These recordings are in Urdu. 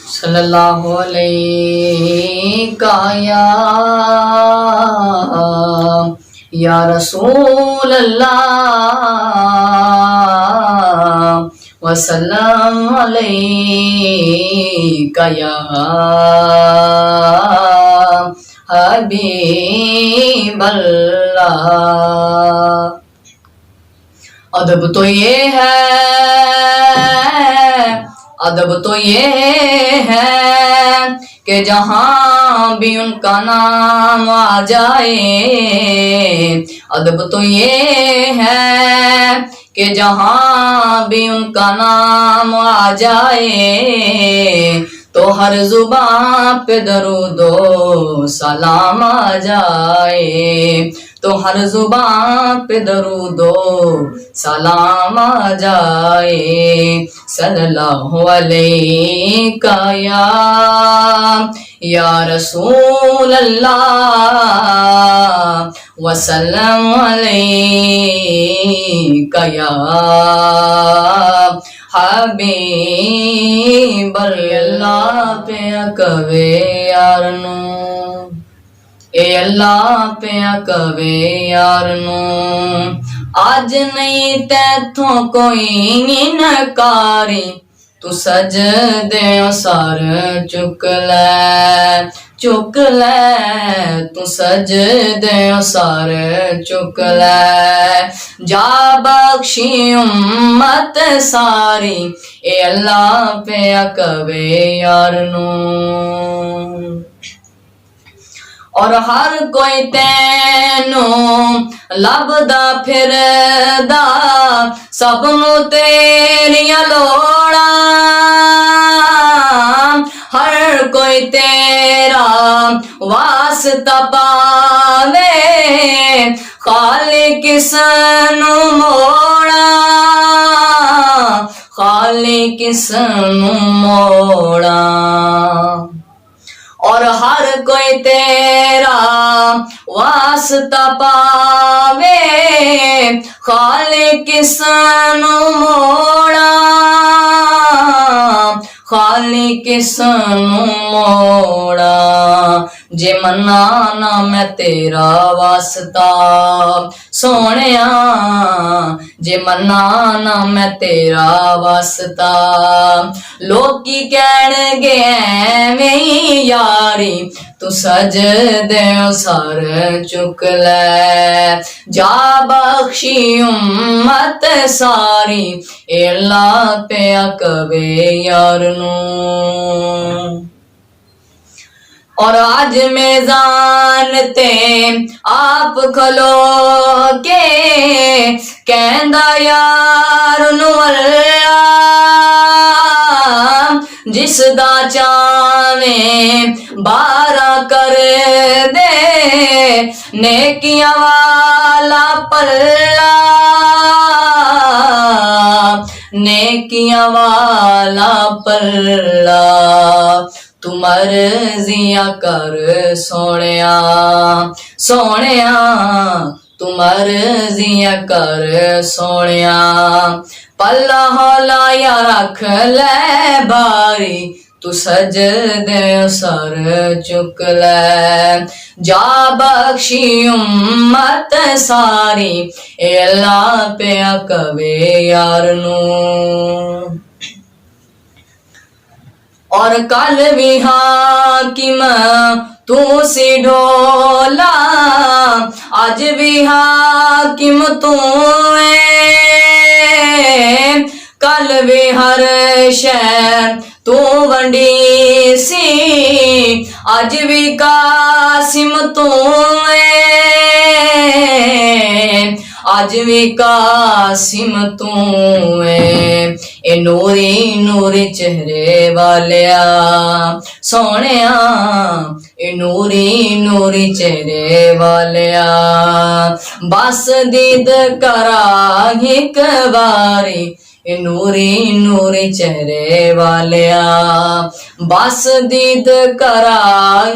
صلی اللہ علیہ یا رسول اللہ وسلم علیک یا حبیب اللہ۔ ادب تو یہ ہے، ادب تو یہ ہے کہ جہاں بھی ان کا نام آ جائے، ادب تو یہ ہے کہ جہاں بھی ان کا نام آ جائے تو ہر زبان پہ درود و سلام آ جائے، تو ہر زبان پہ درود و سلام آ جائے۔ صلی اللہ علیہ یا رسول اللہ وسلم علیک یا حبیب اللہ پہ کہوے یار نو، اے اللہ پہ کہوے یار نو، آج نہیں تیتھوں کوئی نکاری، تو سجدے سر چک لے، تو سجدے سر چک لے، جا بخشی امت ساری، اے اللہ پہ کہوے یار نو۔ اور ہر کوئی تینوں لبدا پھردا، سب نو تیریاں لوڑاں، ہر کوئی تیرا واسطہ پاوے، خالق کس نو موڑاں، خالق کس نو موڑاں، اور ہر کوئی تیرا واسطہ پاوے، خالق کس نو موڑاں، خالق کس نو موڑاں، جے منانا میں تیرا واسطہ سونیا، جے منانا میں تیرا واسطہ، لوکی کہن گے ایویں یاری، تو سجدے سر چک لے، جا بخشی امت ساری، اے اللہ پہ کہوے یار نو۔ اور آج میزان تے آپ کھلو کے کہندا یار نو اللہ، جس دا چاہیں بارہ کر دے، نیکیاں والا پلہ، نیکیاں والا پلہ، تو مرضیاں کر سونیا، سونیا تو مرضیاں کر سونیا، پلہ ہولا یا رکھ لے باری، تو سجدے سر چک لے، جا بخشی امت ساری، اے اللہ پہ کہوے یار نو۔ اور کل بھی حاکم تو سی ڈھولا، آج بھی حاکم تو ہے، کل بھی ہر شے تو ونڈی سی، آج بھی قاسم تو ہے، آج بھی قاسم تو ہے، اے نوری نوری چہرے والیا سونیا، اے نوری نوری چہرے والیا، بس دید کرا ایک باری، اے نوری نوری چہرے والیا، بس دید کرا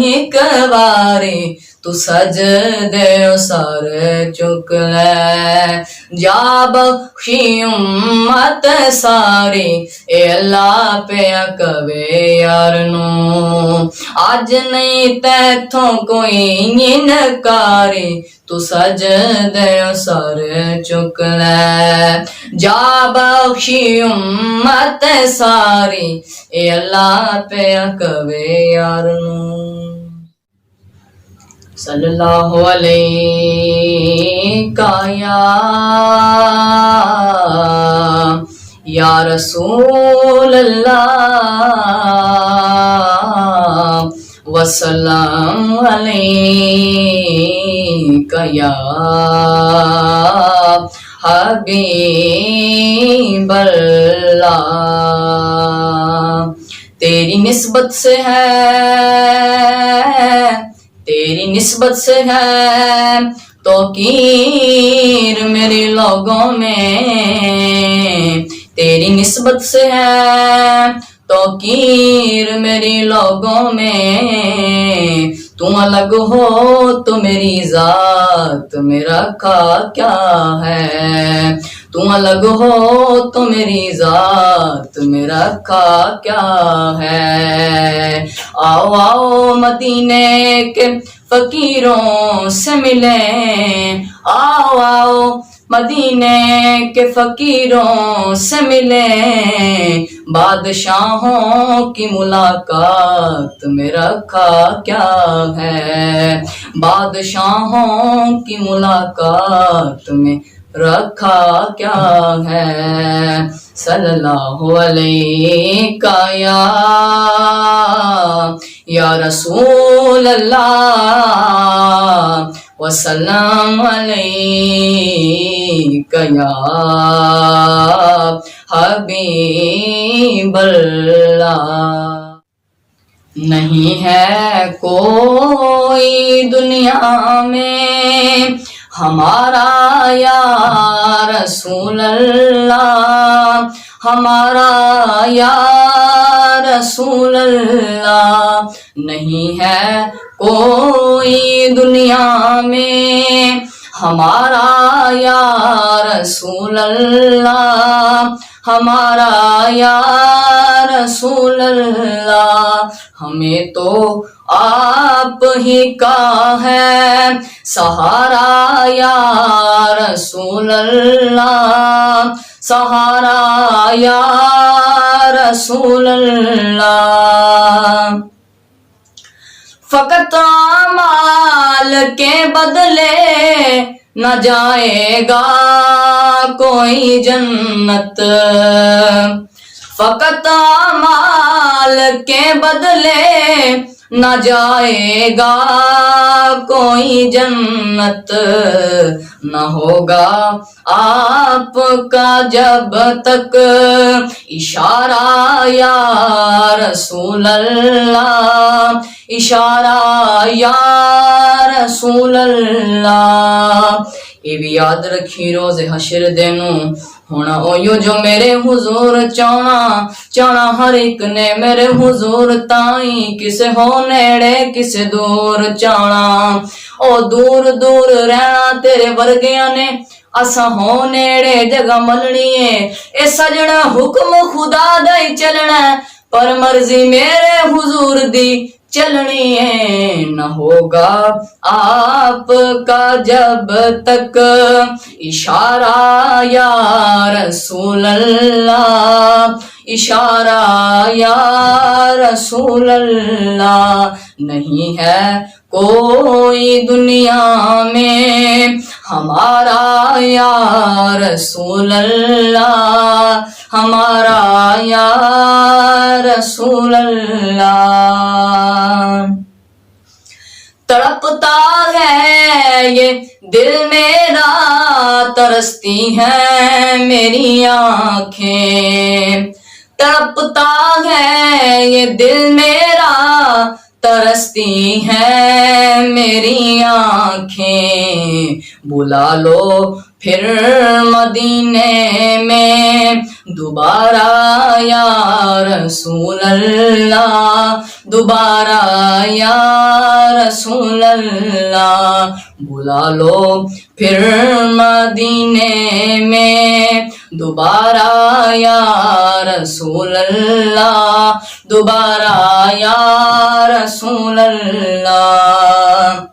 ایک باری، تو سجدے سر چک لے جا بخشی امت ساری اے اللہ پیا کبے یار نو اج نہیں تیتھوں کوئی نکاری تو سجدے سر چک لے جا بخشی امت ساری اے اللہ پیا کبے یار نو صلی اللہ علیہ یا رسول اللہ وسلم علیکہ یا حبیب اللہ تیری نسبت سے ہے تیری نسبت سے ہے توقیر میری لوگوں میں تیری نسبت سے ہے توقیر میری لوگوں میں تم الگ ہو تو میری ذات میں رکھا کیا ہے تم الگ ہو تو میری ذات میں رکھا کیا ہے آؤ آؤ مدینے کے فقیروں سے ملیں آؤ آؤ مدینے کے فقیروں سے ملیں بادشاہوں کی ملاقات میں رکھا کیا ہے بادشاہوں کی ملاقات میں رکھا کیا ہے صلی اللہ علیہ یا رسول اللہ وسلم علیکہ یا حبیب اللہ نہیں ہے کوئی دنیا میں ہمارا یا رسول اللہ ہمارا یا رسول اللہ نہیں ہے کوئی دنیا میں ہمارا یا رسول اللہ ہمارا یا رسول اللہ ہمیں تو آپ ہی کا ہے سہارا یا رسول اللہ سہارا یا رسول اللہ فقط اعمال کے بدلے نہ جائے گا کوئی جنت فقط اعمال کے بدلے نہ جائے گا کوئی جنت نہ ہوگا آپ کا جب تک اشارہ یا رسول اللہ اشارہ یا رسول اللہ یہ بھی یاد رکھی روز حشر دینوں ہونا اویو جو میرے حضور چاہنا ہر ایک نے میرے حضور تائیں کسے ہو نیڑے کسے دور چاہنا او دور دور رہنا تیرے ورگیاں نے اسا ہو نیڑے جگہ ملنی ہے اے سجنا حکم خدا دا ہی چلنا پر مرضی میرے حضور دی چلنی ہے نہ ہوگا آپ کا جب تک اشارہ یا رسول اللہ اشارہ یا رسول اللہ نہیں ہے کوئی دنیا میں ہمارا یا رسول اللہ ہمارا یا رسول اللہ تڑپتا ہے یہ دل میرا ترستی ہیں میری آنکھیں تڑپتا ہے یہ دل میرا ترستی ہیں میری آنکھیں بلا لو پھر مدینے میں دوبارہ یا رسول اللہ، دوبارہ یا رسول اللہ، بلا لو پھر مدینے میں دوبارہ یا رسول اللہ، دوبارہ یا رسول اللہ۔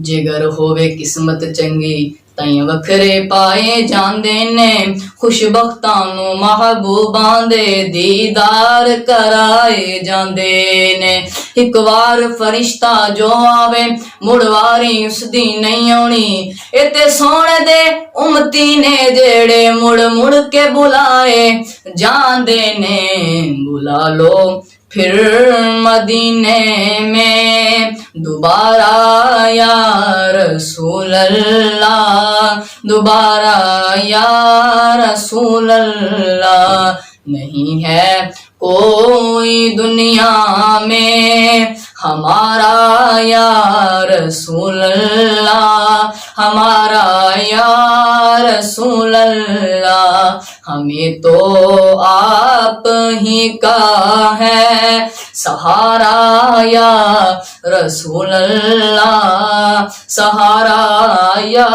جگر ہووے قسمت چنگی تائیں وکھرے پائے جاندے نے، خوش بختاں نوں محبوباں دے دیدار کرائے جاندے نے۔ ایک وار فرشتہ جو آوے مڑ واری اس دی نہیں آنی، اے تے سونے دے امتی نے جیڑے مڑ مڑ کے بلائے جاندے نے، بلا لو پھر مدینے میں دوبارہ یا رسول اللہ، دوبارہ یا رسول اللہ۔ نہیں ہے کوئی دنیا میں ہمارا یا رسول اللہ، ہمارا یا رسول اللہ، ہمیں تو آپ ہی کا ہے سہارا یا رسول اللہ، سہارا یا